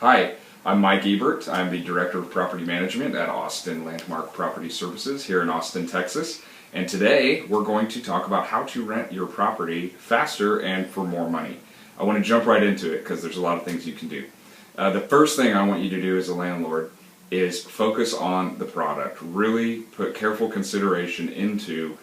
Hi, I'm Mike Ebert. I'm the Director of Property Management at Austin Landmark Property Services here in Austin, Texas. And today we're going to talk about how to rent your property faster and for more money. I want to jump right into it because there's a lot of things you can do. The first thing I want you to do as a landlord is focus on the product. Really put careful consideration into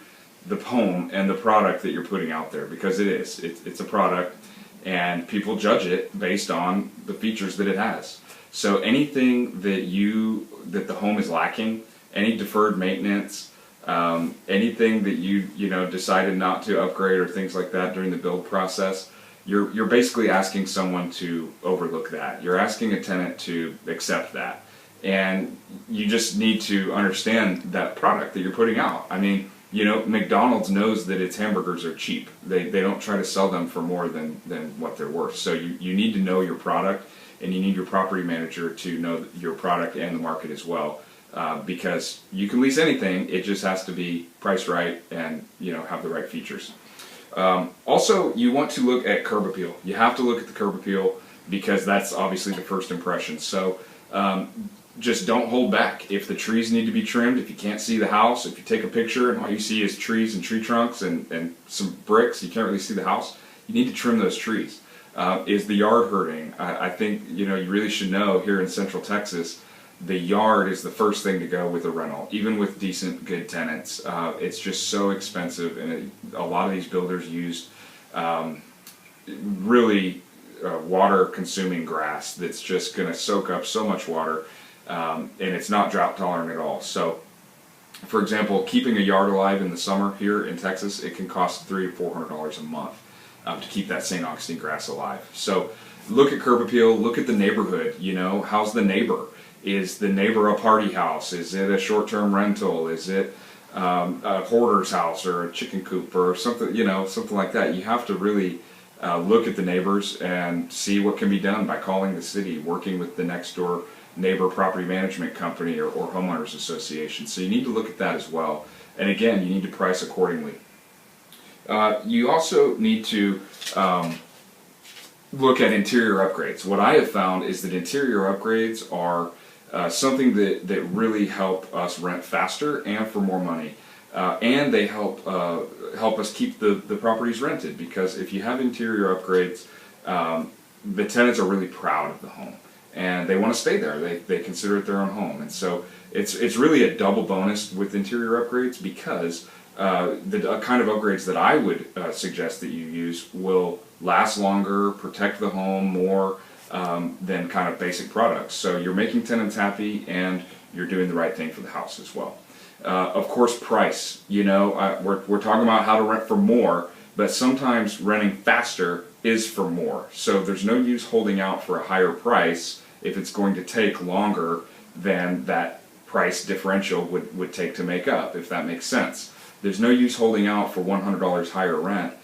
the home and the product that you're putting out there, because it's a product and people judge it based on the features that it has. So anything that the home is lacking, any deferred maintenance, anything that you decided not to upgrade or things like that during the build process, you're basically asking someone to overlook that. You're asking a tenant to accept that. And you just need to understand that product that you're putting out. I mean, McDonald's knows that its hamburgers are cheap. They don't try to sell them for more than what they're worth. So you need to know your product, and you need your property manager to know your product and the market as well. Because you can lease anything, it just has to be priced right and have the right features. Also, you want to look at curb appeal. You have to look at the curb appeal because that's obviously the first impression. So just don't hold back. If the trees need to be trimmed, if you can't see the house, if you take a picture and all you see is trees and tree trunks and some bricks, you can't really see the house, you need to trim those trees. Is the yard hurting? I think you really should know here in Central Texas, the yard is the first thing to go with a rental, even with decent, good tenants. It's just so expensive, and a lot of these builders used really water-consuming grass that's just going to soak up so much water, and it's not drought tolerant at all. So, for example, keeping a yard alive in the summer here in Texas, it can cost $300 to $400 a month to keep that St. Augustine grass alive. So, look at curb appeal. Look at the neighborhood. How's the neighbor? Is the neighbor a party house? Is it a short-term rental? Is it a hoarder's house or a chicken coop or something? Something like that. You have to really look at the neighbors and see what can be done by calling the city, working with the next door neighbor property management company or homeowners association. So you need to look at that as well. And again, you need to price accordingly. You also need to look at interior upgrades. What I have found is that interior upgrades are something that really help us rent faster and for more money. And they help us keep the properties rented, because if you have interior upgrades, the tenants are really proud of the home and they want to stay there. They consider it their own home, and so it's really a double bonus with interior upgrades, because the kind of upgrades that I would suggest that you use will last longer, protect the home more than kind of basic products. So you're making tenants happy and you're doing the right thing for the house as well. Of course, price. We're talking about how to rent for more, but sometimes renting faster is for more. So there's no use holding out for a higher price if it's going to take longer than that price differential would take to make up, if that makes sense. There's no use holding out for $100 higher rent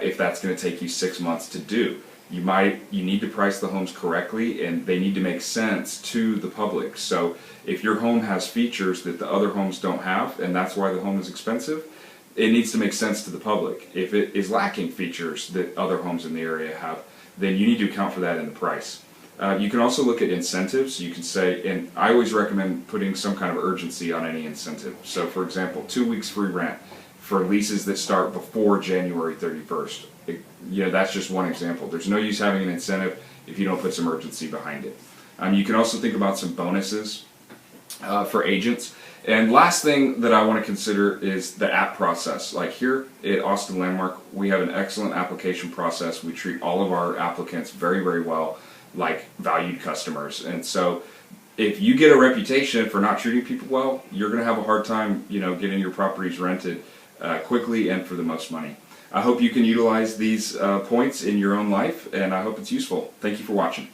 if that's going to take you 6 months to do. You need to price the homes correctly, and they need to make sense to the public. So if your home has features that the other homes don't have, and that's why the home is expensive, it needs to make sense to the public. If it is lacking features that other homes in the area have, then you need to account for that in the price. You can also look at incentives. You can say, and I always recommend putting some kind of urgency on any incentive. So for example, 2 weeks free rent for leases that start before January 31st. That's just one example. There's no use having an incentive if you don't put some urgency behind it. You can also think about some bonuses for agents. And last thing that I want to consider is the app process. Like here at Austin Landmark, we have an excellent application process. We treat all of our applicants very, very well, like valued customers. And so if you get a reputation for not treating people well, you're going to have a hard time, getting your properties rented quickly and for the most money. I hope you can utilize these points in your own life, and I hope it's useful. Thank you for watching.